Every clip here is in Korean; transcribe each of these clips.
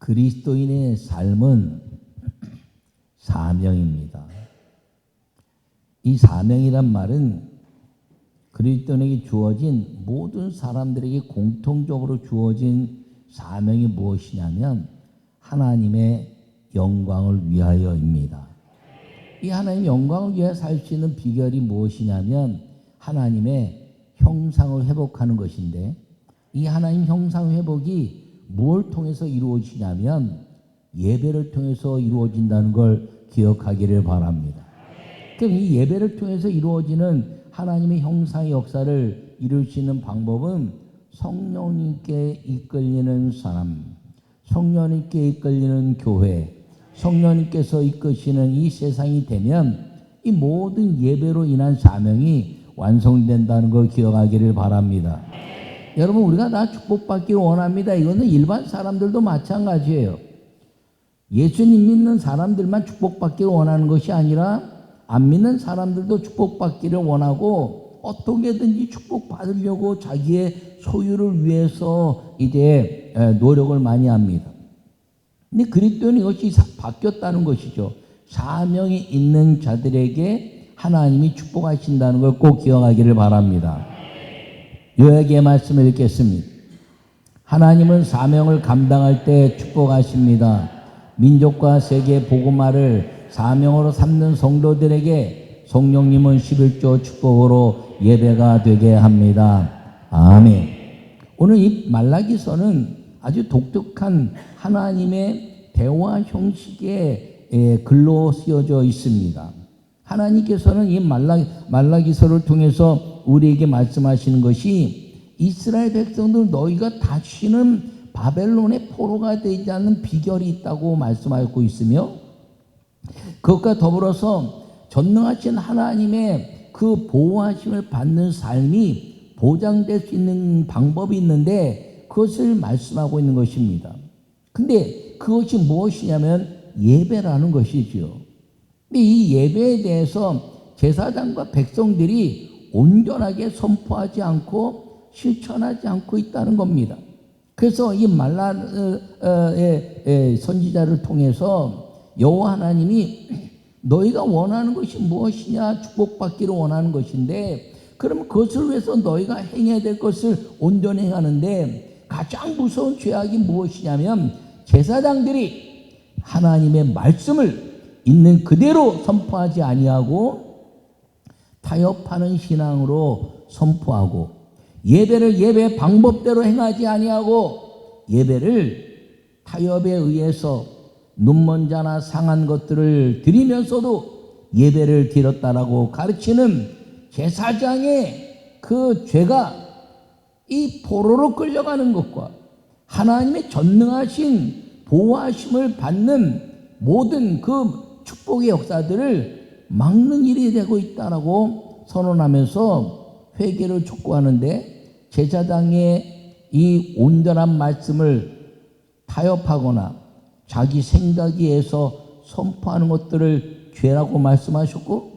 그리스도인의 삶은 사명입니다. 이 사명이란 말은 그리스도인에게 주어진 모든 사람들에게 공통적으로 주어진 사명이 무엇이냐면 하나님의 영광을 위하여입니다. 이 하나님의 영광을 위하여 살 수 있는 비결이 무엇이냐면 하나님의 형상을 회복하는 것인데, 이 하나님 형상 회복이 무엇을 통해서 이루어지냐면 예배를 통해서 이루어진다는 걸 기억하기를 바랍니다. 그럼 이 예배를 통해서 이루어지는 하나님의 형상의 역사를 이룰 수 있는 방법은 성령님께 이끌리는 사람, 성령님께 이끌리는 교회, 성령님께서 이끄시는 이 세상이 되면 이 모든 예배로 인한 사명이 완성된다는 걸 기억하기를 바랍니다. 여러분, 우리가 다 축복받기를 원합니다. 이거는 일반 사람들도 마찬가지예요. 예수님 믿는 사람들만 축복받기를 원하는 것이 아니라 안 믿는 사람들도 축복받기를 원하고 어떻게든지 축복받으려고 자기의 소유를 위해서 이제 노력을 많이 합니다. 근데 그리스도는 이것이 바뀌었다는 것이죠. 사명이 있는 자들에게 하나님이 축복하신다는 걸 꼭 기억하기를 바랍니다. 요약의 말씀을 읽겠습니다. 하나님은 사명을 감당할 때 축복하십니다. 민족과 세계 복음화를 사명으로 삼는 성도들에게 성령님은 11조 축복으로 예배가 되게 합니다. 아멘. 오늘 이 말라기서는 아주 독특한 하나님의 대화 형식의 글로 쓰여져 있습니다. 하나님께서는 이 말라기서를 통해서 우리에게 말씀하시는 것이 이스라엘 백성들 너희가 다시는 바벨론의 포로가 되지 않는 비결이 있다고 말씀하고 있으며, 그것과 더불어서 전능하신 하나님의 그 보호하심을 받는 삶이 보장될 수 있는 방법이 있는데 그것을 말씀하고 있는 것입니다. 근데 그것이 무엇이냐면 예배라는 것이지요. 근데 이 예배에 대해서 제사장과 백성들이 온전하게 선포하지 않고 실천하지 않고 있다는 겁니다. 그래서 이 말라의 선지자를 통해서 여호와 하나님이 너희가 원하는 것이 무엇이냐, 축복받기를 원하는 것인데, 그러면 그것을 위해서 너희가 행해야 될 것을 온전히 행하는데 가장 무서운 죄악이 무엇이냐면 제사장들이 하나님의 말씀을 있는 그대로 선포하지 아니하고 타협하는 신앙으로 선포하고 예배를 예배 방법대로 행하지 아니하고 예배를 타협에 의해서 눈먼 자나 상한 것들을 드리면서도 예배를 드렸다라고 가르치는 제사장의 그 죄가 이 포로로 끌려가는 것과 하나님의 전능하신 보호하심을 받는 모든 그 축복의 역사들을 막는 일이 되고 있다라고 선언하면서 회개를 촉구하는데, 제사장의 이 온전한 말씀을 타협하거나 자기 생각에 의해서 선포하는 것들을 죄라고 말씀하셨고,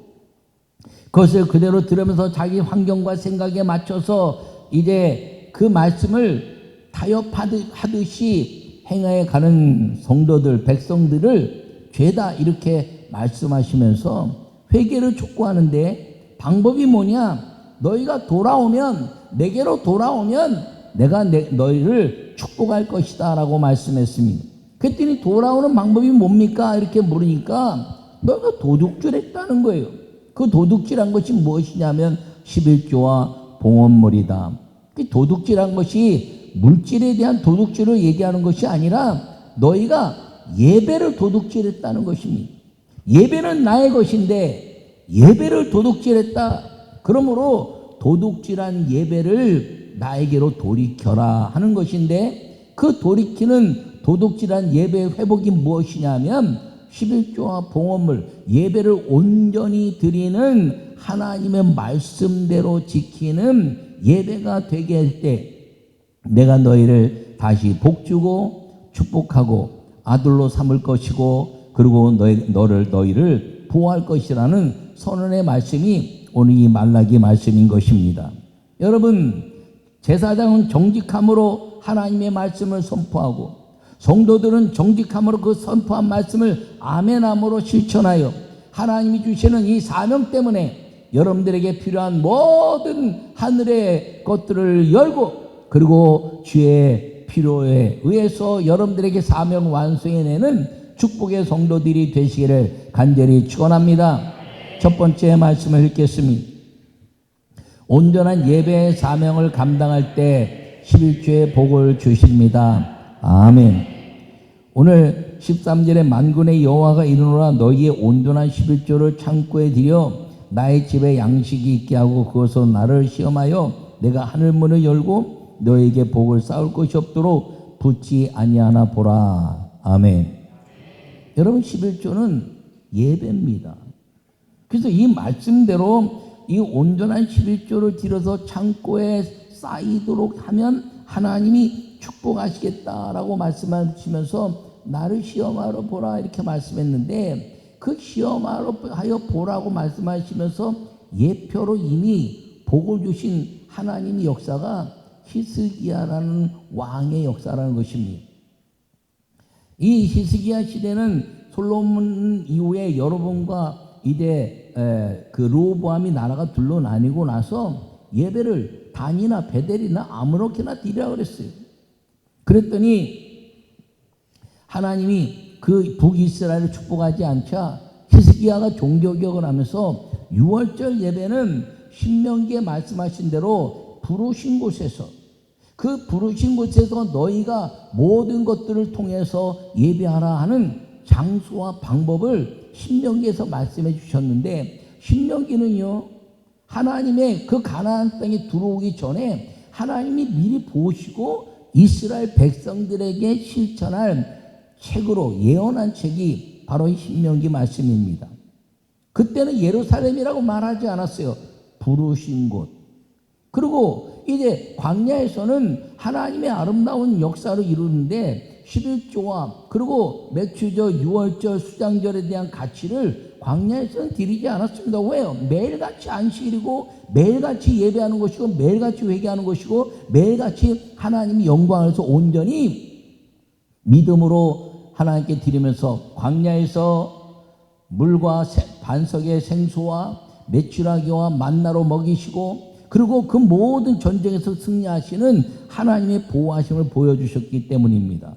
그것을 그대로 들으면서 자기 환경과 생각에 맞춰서 이제 그 말씀을 타협하듯이 행하여 가는 성도들, 백성들을 죄다 이렇게 말씀하시면서 회개를 촉구하는데, 방법이 뭐냐? 너희가 돌아오면, 내게로 돌아오면 내가 너희를 축복할 것이다 라고 말씀했습니다. 그랬더니 돌아오는 방법이 뭡니까? 이렇게 물으니까 너희가 도둑질했다는 거예요. 그 도둑질한 것이 무엇이냐면 11조와 봉헌물이다. 그 도둑질한 것이 물질에 대한 도둑질을 얘기하는 것이 아니라 너희가 예배를 도둑질했다는 것입니다. 예배는 나의 것인데 예배를 도둑질했다. 그러므로 도둑질한 예배를 나에게로 돌이켜라 하는 것인데, 그 돌이키는 도둑질한 예배 회복이 무엇이냐면 11조와 봉헌물, 예배를 온전히 드리는 하나님의 말씀대로 지키는 예배가 되게 할 때 내가 너희를 다시 복주고 축복하고 아들로 삼을 것이고 그리고 너희를 보호할 것이라는 선언의 말씀이 오늘 이 말라기 말씀인 것입니다. 여러분, 제사장은 정직함으로 하나님의 말씀을 선포하고 성도들은 정직함으로 그 선포한 말씀을 아멘함으로 실천하여 하나님이 주시는 이 사명 때문에 여러분들에게 필요한 모든 하늘의 것들을 열고, 그리고 주의 필요에 의해서 여러분들에게 사명 완성해내는 축복의 성도들이 되시기를 간절히 축원합니다. 첫 번째 말씀을 읽겠습니다. 온전한 예배의 사명을 감당할 때 11조의 복을 주십니다. 아멘. 오늘 13절에 만군의 여호와가 이르노라 너희의 온전한 11조를 창고에 들여 나의 집에 양식이 있게 하고 그것으로 나를 시험하여 내가 하늘문을 열고 너에게 복을 쌓을 것이 없도록 붙지 아니하나 보라. 아멘. 여러분, 11조는 예배입니다. 그래서 이 말씀대로 이 온전한 11조를 들여서 창고에 쌓이도록 하면 하나님이 축복하시겠다라고 말씀하시면서 나를 시험하러 보라 이렇게 말씀했는데, 그 시험하러 보라고 말씀하시면서 예표로 이미 복을 주신 하나님의 역사가 히스기야라는 왕의 역사라는 것입니다. 이 히스기야 시대는 솔로몬 이후에 여로보암과 이제 그 르호보암이 나라가 둘로 나뉘고 나서 예배를 단이나 베델이나 아무렇게나 드리라 그랬어요. 그랬더니 하나님이 그 북이스라엘을 축복하지 않자 히스기야가 종교개혁을 하면서 유월절 예배는 신명기에 말씀하신 대로 부르신 곳에서, 그 부르신 곳에서 너희가 모든 것들을 통해서 예배하라 하는 장소와 방법을 신명기에서 말씀해 주셨는데, 신명기는요 하나님의 그 가나안 땅에 들어오기 전에 하나님이 미리 보시고 이스라엘 백성들에게 실천할 책으로 예언한 책이 바로 이 신명기 말씀입니다. 그때는 예루살렘이라고 말하지 않았어요. 부르신 곳. 그리고 이제 광야에서는 하나님의 아름다운 역사를 이루는데 11조와 그리고 맥주절, 유월절, 수장절에 대한 가치를 광야에서는 드리지 않았습니다. 왜요? 매일같이 안식일이고 매일같이 예배하는 것이고 매일같이 회개하는 것이고 매일같이 하나님의 영광에서 온전히 믿음으로 하나님께 드리면서 광야에서 물과 반석의 생수와 메추라기와 만나로 먹이시고, 그리고 그 모든 전쟁에서 승리하시는 하나님의 보호하심을 보여주셨기 때문입니다.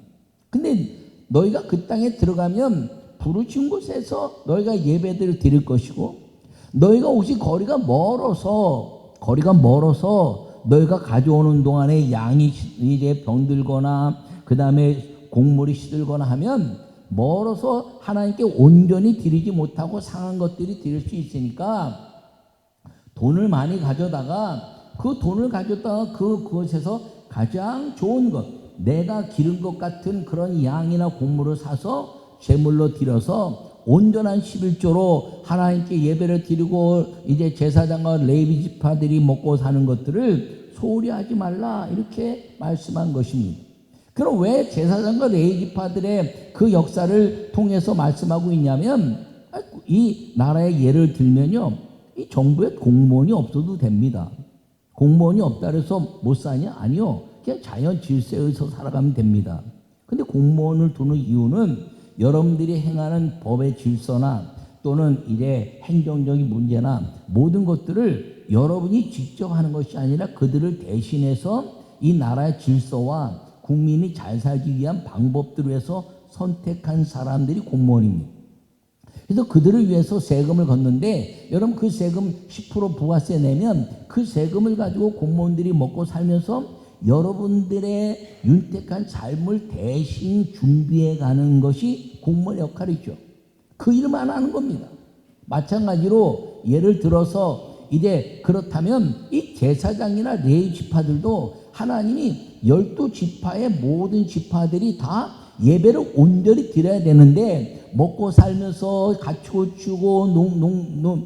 근데 너희가 그 땅에 들어가면 부르신 곳에서 너희가 예배들을 드릴 것이고, 너희가 혹시 거리가 멀어서 너희가 가져오는 동안에 양이 이제 병들거나 그 다음에 곡물이 시들거나 하면 멀어서 하나님께 온전히 드리지 못하고 상한 것들이 드릴 수 있으니까 돈을 많이 가져다가 그것에서 가장 좋은 것, 내가 기른 것 같은 그런 양이나 곡물을 사서 제물로 드려서 온전한 11조로 하나님께 예배를 드리고 이제 제사장과 레위 지파들이 먹고 사는 것들을 소홀히 하지 말라 이렇게 말씀한 것입니다. 그럼 왜 제사장과 레위 지파들의 그 역사를 통해서 말씀하고 있냐면, 이 나라의 예를 들면요, 이 정부에 공무원이 없어도 됩니다. 공무원이 없다 그래서 못 사냐? 아니요. 그냥 자연 질서에 의해서 살아가면 됩니다. 근데 공무원을 두는 이유는 여러분들이 행하는 법의 질서나 또는 이제 행정적인 문제나 모든 것들을 여러분이 직접 하는 것이 아니라 그들을 대신해서 이 나라의 질서와 국민이 잘 살기 위한 방법들을 위해서 선택한 사람들이 공무원입니다. 그래서 그들을 위해서 세금을 걷는데, 여러분 그 세금 10% 부가세 내면 그 세금을 가지고 공무원들이 먹고 살면서 여러분들의 윤택한 삶을 대신 준비해 가는 것이 공무원의 역할이죠. 그 일만 하는 겁니다. 마찬가지로 예를 들어서 이제 그렇다면 이 제사장이나 레위 지파들도 하나님이 12지파의 모든 지파들이 다 예배를 온전히 드려야 되는데, 먹고 살면서 가축을 주고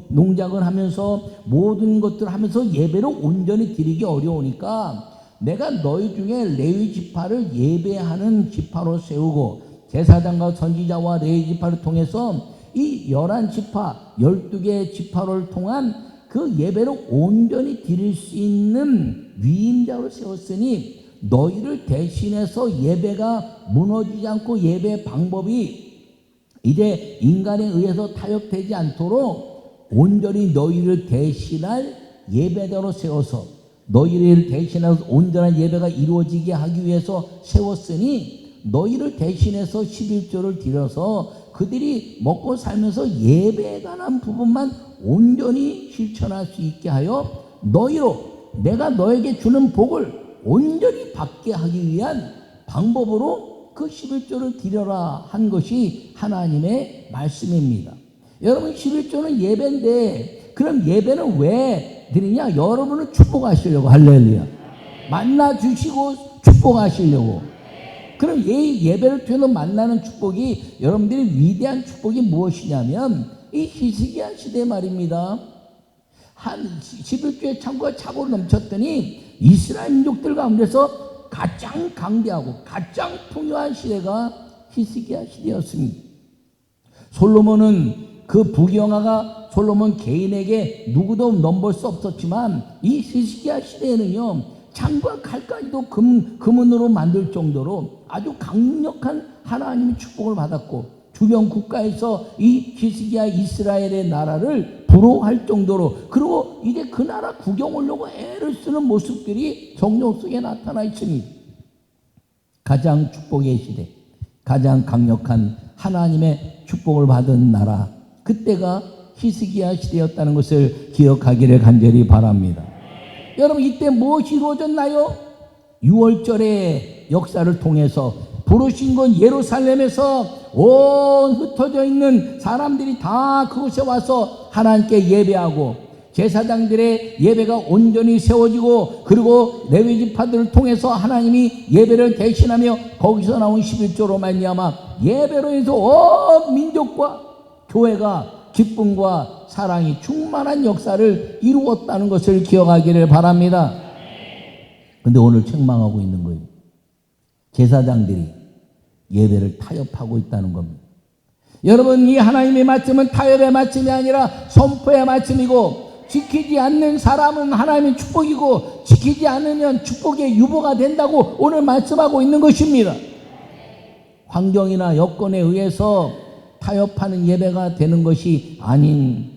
농작을 하면서 모든 것들을 하면서 예배를 온전히 드리기 어려우니까 내가 너희 중에 레위 지파를 예배하는 지파로 세우고 제사장과 선지자와 레위 지파를 통해서 이 11지파 12개의 지파를 통한 그 예배를 온전히 드릴 수 있는 위임자로 세웠으니 너희를 대신해서 예배가 무너지지 않고 예배 방법이 이제 인간에 의해서 타협되지 않도록 온전히 너희를 대신할 예배대로 세워서 너희를 대신해서 온전한 예배가 이루어지게 하기 위해서 세웠으니 너희를 대신해서 11조를 드려서 그들이 먹고 살면서 예배에 관한 부분만 온전히 실천할 수 있게 하여 너희로 내가 너에게 주는 복을 온전히 받게 하기 위한 방법으로 그 11조를 드려라 한 것이 하나님의 말씀입니다. 여러분 11조는 예배인데 그럼 예배는 왜 드리냐? 여러분을 축복하시려고. 할렐루야. 만나 주시고 축복하시려고. 그럼 예배를 통해서 만나는 축복이 여러분들이 위대한 축복이 무엇이냐면 이 히스기야 시대 말입니다. 한 11조의 창고가 차고 넘쳤더니 이스라엘 민족들 가운데서 가장 강대하고 가장 풍요한 시대가 히스기야 시대였습니다. 솔로몬은 그 부경화가 솔로몬 개인에게 누구도 넘볼 수 없었지만 이 히스기야 시대에는요 창과 칼까지도 금은으로 만들 정도로 아주 강력한 하나님의 축복을 받았고 주변 국가에서 이 히스기야 이스라엘의 나라를 부러워할 정도로 그리고 이제 그 나라 구경 오려고 애를 쓰는 모습들이 성경 속에 나타나 있습니다. 가장 축복의 시대, 가장 강력한 하나님의 축복을 받은 나라, 그때가 히스기야 시대였다는 것을 기억하기를 간절히 바랍니다. 여러분 이때 무엇이 이루어졌나요? 6월절의 역사를 통해서 부르신 건 예루살렘에서 온 흩어져 있는 사람들이 다 그곳에 와서 하나님께 예배하고 제사장들의 예배가 온전히 세워지고 그리고 레위 지파들을 통해서 하나님이 예배를 대신하며 거기서 나온 11조로 말미암아 예배로 인해서 온 민족과 교회가 기쁨과 사랑이 충만한 역사를 이루었다는 것을 기억하기를 바랍니다. 그런데 오늘 책망하고 있는 거예요. 제사장들이 예배를 타협하고 있다는 겁니다. 여러분 이 하나님의 말씀은 타협의 말씀이 아니라 선포의 말씀이고 지키지 않는 사람은 하나님의 축복이고 지키지 않으면 축복의 유보가 된다고 오늘 말씀하고 있는 것입니다. 환경이나 여건에 의해서 타협하는 예배가 되는 것이 아닌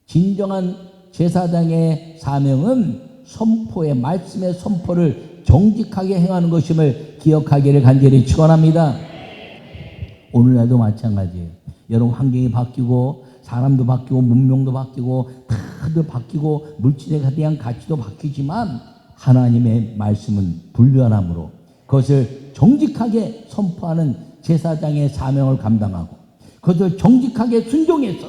진정한 제사장의 사명은 선포의 말씀의 선포를 정직하게 행하는 것임을 기억하기를 간절히 축원합니다. 오늘날도 마찬가지예요. 여러분 환경이 바뀌고 사람도 바뀌고 문명도 바뀌고 다들 바뀌고 물질에 대한 가치도 바뀌지만 하나님의 말씀은 불변함으로 그것을 정직하게 선포하는 제사장의 사명을 감당하고 그것을 정직하게 순종해서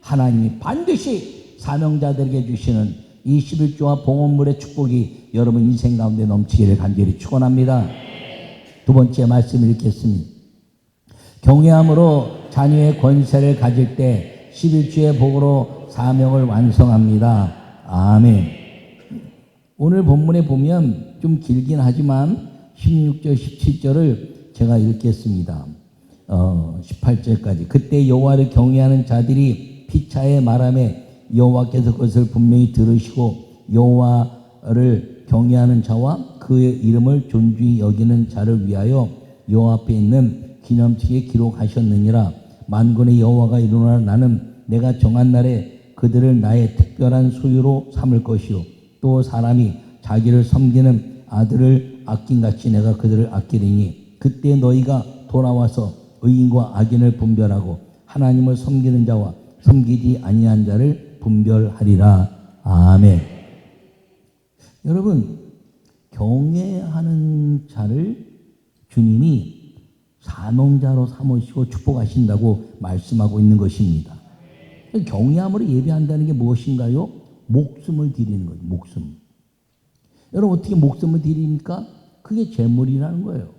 하나님이 반드시 사명자들에게 주시는 이 11조와 봉헌물의 축복이 여러분 인생 가운데 넘치기를 간절히 축원합니다. 두 번째 말씀을 읽겠습니다. 경외함으로 자녀의 권세를 가질 때 11조의 복으로 사명을 완성합니다. 아멘. 오늘 본문에 보면 좀 길긴 하지만 16절 17절을 제가 읽겠습니다. 18절까지 그때 여호와를 경외하는 자들이 피차에 말하며 여호와께서 그것을 분명히 들으시고 여호와를 경외하는 자와 그의 이름을 존중히 여기는 자를 위하여 여호와 앞에 있는 기념책에 기록하셨느니라. 만군의 여호와가 이르노라. 나는 내가 정한 날에 그들을 나의 특별한 소유로 삼을 것이요 또 사람이 자기를 섬기는 아들을 아낀같이 내가 그들을 아끼리니 그때 너희가 돌아와서 의인과 악인을 분별하고 하나님을 섬기는 자와 섬기지 아니한 자를 분별하리라. 아멘. 여러분 경외하는 자를 주님이 사명자로 삼으시고 축복하신다고 말씀하고 있는 것입니다. 경외함으로 예배한다는 게 무엇인가요? 목숨을 드리는 거예요. 목숨. 여러분 어떻게 목숨을 드립니까? 그게 제물이라는 거예요.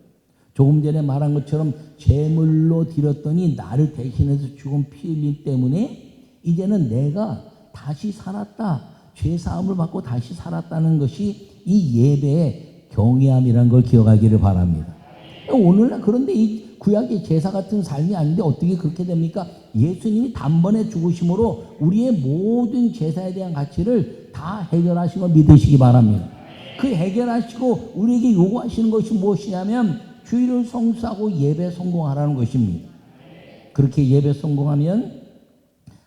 조금 전에 말한 것처럼 제물로 드렸더니 나를 대신해서 죽은 피 흘림 때문에 이제는 내가 다시 살았다. 죄사함을 받고 다시 살았다는 것이 이 예배의 경외함이라는 걸 기억하기를 바랍니다. 오늘날 그런데 이 구약의 제사 같은 삶이 아닌데 어떻게 그렇게 됩니까? 예수님이 단번에 죽으심으로 우리의 모든 제사에 대한 가치를 다 해결하신 걸 믿으시기 바랍니다. 그 해결하시고 우리에게 요구하시는 것이 무엇이냐면 주일을 성수하고 예배 성공하라는 것입니다. 그렇게 예배 성공하면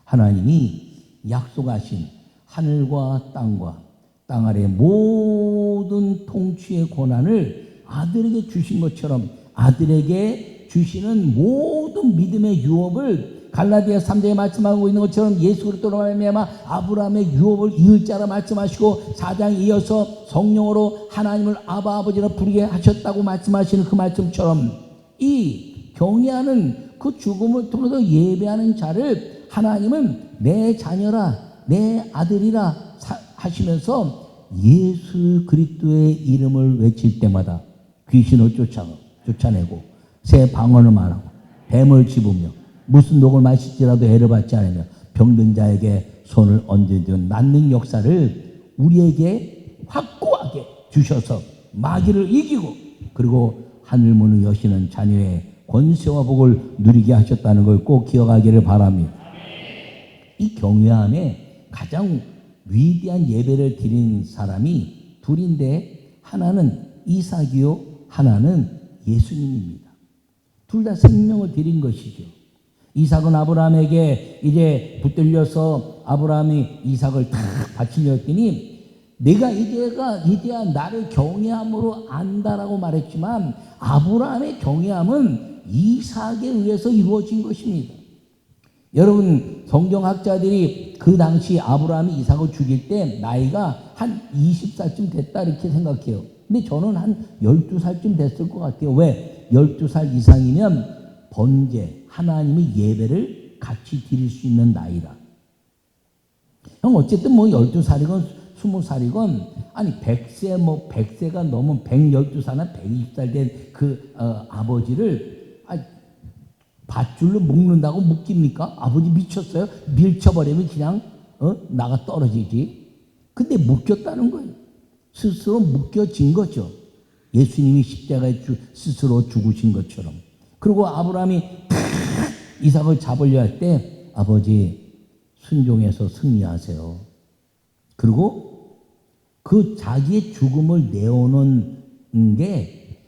하나님이 약속하신 하늘과 땅과 땅 아래 모든 통치의 권한을 아들에게 주신 것처럼 아들에게 주시는 모든 믿음의 유업을 갈라디아 3장에 말씀하고 있는 것처럼 예수 그리스도로 말미암아 아브라함의 유업을 이을 자라 말씀하시고 4장에 이어서 성령으로 하나님을 아바 아버지라 부르게 하셨다고 말씀하시는 그 말씀처럼 이 경외하는 그 죽음을 통해서 예배하는 자를 하나님은 내 자녀라 내 아들이라 하시면서 예수 그리스도의 이름을 외칠 때마다 귀신을 쫓아내고 새 방언을 말하고 뱀을 집으며 무슨 독을 마실지라도 해를 받지 않으며 병든 자에게 손을 얹어준 낫는 역사를 우리에게 확고하게 주셔서 마귀를 이기고 그리고 하늘문을 여시는 자녀의 권세와 복을 누리게 하셨다는 걸 꼭 기억하기를 바랍니다. 이 경외함에 가장 위대한 예배를 드린 사람이 둘인데 하나는 이삭이요 하나는 예수님입니다. 둘 다 생명을 드린 것이죠. 이삭은 아브라함에게 이제 붙들려서 아브라함이 이삭을 탁 바치려더니 내가 이제야 나를 경외함으로 안다라고 말했지만 아브라함의 경외함은 이삭에 의해서 이루어진 것입니다. 여러분 성경학자들이 그 당시 아브라함이 이삭을 죽일 때 나이가 한 20살쯤 됐다 이렇게 생각해요. 근데 저는 한 12살쯤 됐을 것 같아요. 왜? 12살 이상이면 번제, 하나님의 예배를 같이 드릴 수 있는 나이라. 형 어쨌든 뭐 12살이건 20살이건 아니 100세가 넘은 112살이나 120살 된 그 아버지를 밧줄로 묶는다고 묶입니까? 아버지 미쳤어요? 밀쳐버리면 그냥 나가 떨어지지. 근데 묶였다는 거예요. 스스로 묶여진 거죠. 예수님이 십자가에 스스로 죽으신 것처럼. 그리고 아브라함이 이삭을 잡으려 할 때 아버지 순종해서 승리하세요. 그리고 그 자기의 죽음을 내어놓은 게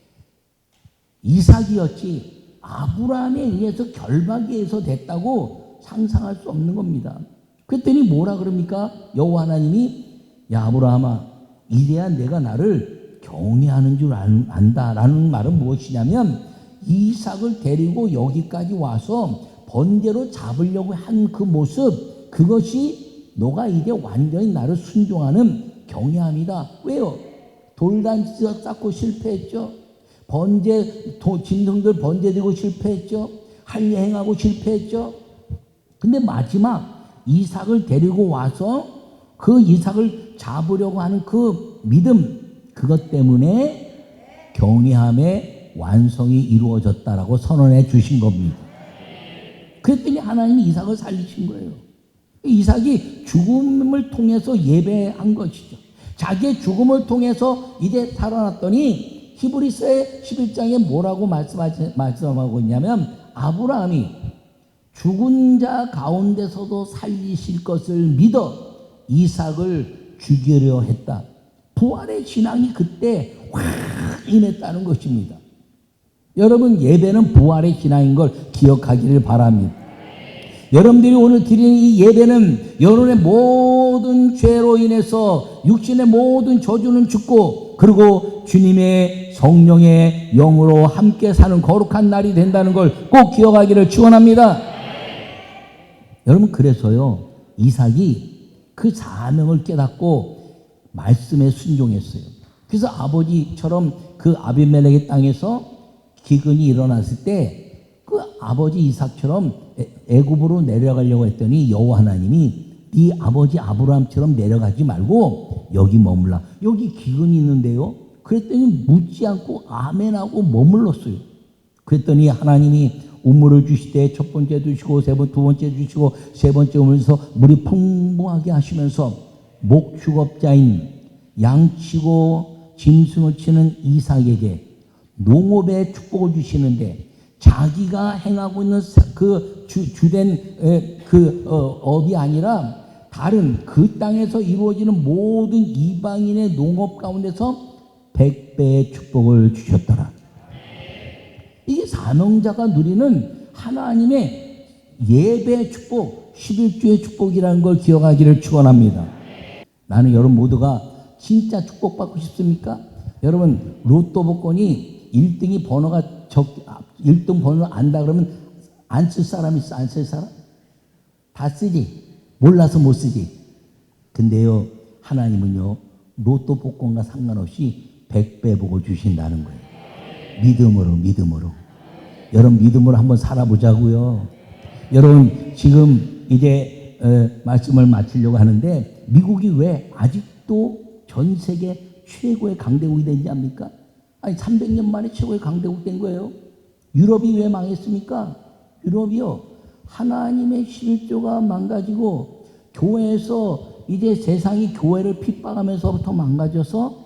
이삭이었지 아브라함에 의해서 결박에 의해서 됐다고 상상할 수 없는 겁니다. 그랬더니 뭐라 그럽니까? 여호와 하나님이 야 아브라함아 이래야 내가 나를 경외하는 줄 안다라는 말은 무엇이냐면 이삭을 데리고 여기까지 와서 번제로 잡으려고 한 그 모습 그것이 너가 이제 완전히 나를 순종하는 경외함이다. 왜요? 돌단지 쌓고 실패했죠. 짐승들 번제 드리고 실패했죠. 할례 행하고 실패했죠. 근데 마지막 이삭을 데리고 와서 그 이삭을 잡으려고 하는 그 믿음 그것 때문에 경외함의 완성이 이루어졌다라고 선언해 주신 겁니다. 그랬더니 하나님이 이삭을 살리신 거예요. 이삭이 죽음을 통해서 예배한 것이죠. 자기의 죽음을 통해서 이제 살아났더니 히브리서의 11장에 뭐라고 말씀하고 있냐면 아브라함이 죽은 자 가운데서도 살리실 것을 믿어 이삭을 죽이려 했다. 부활의 신앙이 그때 확 임했다는 것입니다. 여러분 예배는 부활의 신앙인 걸 기억하기를 바랍니다. 여러분들이 오늘 드리는 이 예배는 여러분의 모든 죄로 인해서 육신의 모든 저주는 죽고 그리고 주님의 성령의 영으로 함께 사는 거룩한 날이 된다는 걸 꼭 기억하기를 축원합니다. 여러분 그래서요 이삭이 그 사명을 깨닫고 말씀에 순종했어요. 그래서 아버지처럼 그 아비멜렉의 땅에서 기근이 일어났을 때 그 아버지 이삭처럼 애굽으로 내려가려고 했더니 여호와 하나님이 네 아버지 아브라함처럼 내려가지 말고 여기 머물라. 여기 기근이 있는데요. 그랬더니 묻지 않고 아멘하고 머물렀어요. 그랬더니 하나님이 우물을 주시되 첫 번째 주시고 두 번째 주시고 세 번째 오면서 물이 풍부하게 하시면서 목축업자인 양치고 짐승을 치는 이삭에게 농업의 축복을 주시는데 자기가 행하고 있는 그 주된 업이 아니라 다른 그 땅에서 이루어지는 모든 이방인의 농업 가운데서 100배의 축복을 주셨더라. 이게 사명자가 누리는 하나님의 예배 축복, 11주의 축복이라는 걸 기억하기를 축원합니다. 나는 여러분 모두가 진짜 축복받고 싶습니까? 여러분 로또 복권이 1등이 번호가 1등 번호를 안다 그러면 안 쓸 사람 있어? 안 쓸 사람? 다 쓰지. 몰라서 못 쓰지. 근데요, 하나님은요, 로또 복권과 상관없이 100배 복을 주신다는 거예요. 믿음으로. 여러분 믿음으로 한번 살아보자고요. 여러분 지금 이제 말씀을 마치려고 하는데, 미국이 왜 아직도 전 세계 최고의 강대국이 된지 압니까? 아니 300년 만에 최고의 강대국 된 거예요. 유럽이 왜 망했습니까? 유럽이요, 하나님의 11조가 망가지고 교회에서 이제 세상이 교회를 핍박하면서부터 망가져서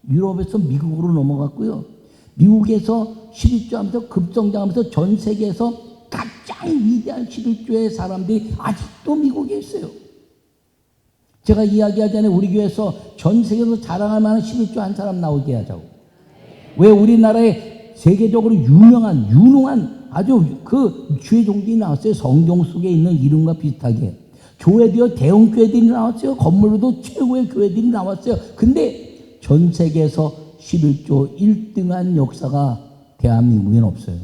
유럽에서 미국으로 넘어갔고요. 미국에서 11조 하면서 급성장하면서 전 세계에서 가장 위대한 11조의 사람들이 아직도 미국에 있어요. 제가 이야기하기 전에 우리 교회에서 전 세계에서 자랑할 만한 11조 한 사람 나오게 하자고. 왜? 우리나라에 세계적으로 유능한 아주 그 주의 종들이 나왔어요. 성경 속에 있는 이름과 비슷하게. 교회도요, 대형 교회들이 나왔어요. 건물로도 최고의 교회들이 나왔어요. 근데 전 세계에서 11조 1등한 역사가 대한민국에는 없어요.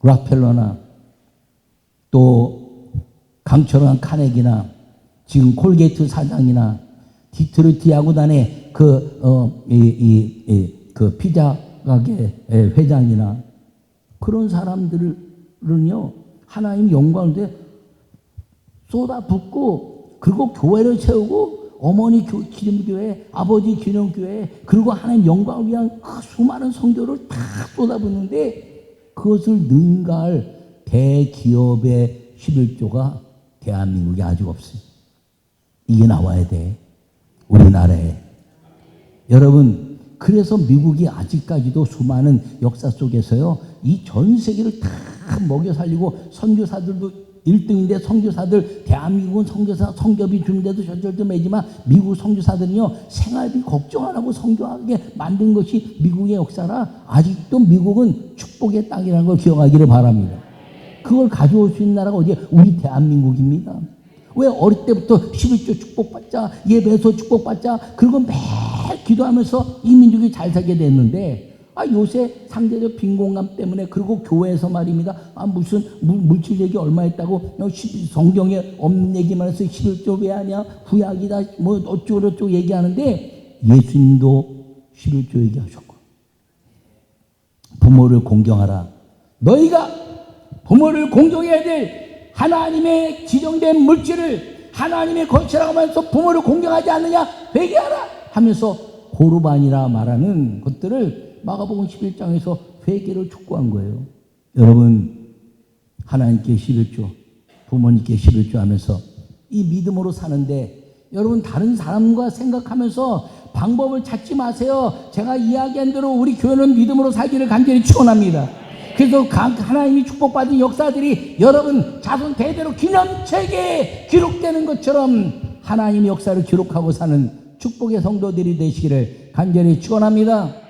락펠러나 또 강철한 카네기나 지금 콜게이트 사장이나 디트로이트 야구단의 그 피자 가게 회장이나 그런 사람들은요, 하나님 영광을 쏟아붓고, 그리고 교회를 세우고, 어머니 기름교회, 아버지 기름교회, 그리고 하나님 영광을 위한 그 수많은 성도를 다 쏟아붓는데, 그것을 능가할 대기업의 11조가 대한민국에 아직 없어요. 이게 나와야 돼, 우리나라에. 여러분, 그래서 미국이 아직까지도 수많은 역사 속에서요, 이 전 세계를 다 먹여 살리고, 선교사들도 1등인데 선교사들, 대한민국은 선교사 성교비 주는데도 절절도 매지만 미국 선교사들은요, 생활비 걱정 안 하고 선교하게 만든 것이 미국의 역사라 아직도 미국은 축복의 땅이라는 걸 기억하기를 바랍니다. 그걸 가져올 수 있는 나라가 어디에? 우리 대한민국입니다. 왜? 어릴 때부터 11조 축복받자, 예배에서 축복받자, 그리고 매일 기도하면서 이 민족이 잘 살게 됐는데, 요새 상대적 빈곤감 때문에, 그리고 교회에서 말입니다. 무슨 물질 얘기 얼마 했다고 성경에 없는 얘기만 해서 11조 왜 하냐, 구약이다, 뭐 어쩌고저쩌고 얘기하는데, 예수님도 11조 얘기하셨고, 부모를 공경하라. 너희가 부모를 공경해야 될 하나님의 지정된 물질을 하나님의 거처라고 하면서 부모를 공경하지 않느냐, 회개하라 하면서 고르반이라 말하는 것들을 마가복음 11장에서 회개를 촉구한 거예요. 여러분, 하나님께 11조, 부모님께 11조 하면서 이 믿음으로 사는데, 여러분 다른 사람과 생각하면서 방법을 찾지 마세요. 제가 이야기한 대로 우리 교회는 믿음으로 살기를 간절히 축원합니다. 그래서 하나님이 축복받은 역사들이 여러분 자손 대대로 기념책에 기록되는 것처럼 하나님의 역사를 기록하고 사는 축복의 성도들이 되시기를 간절히 축원합니다.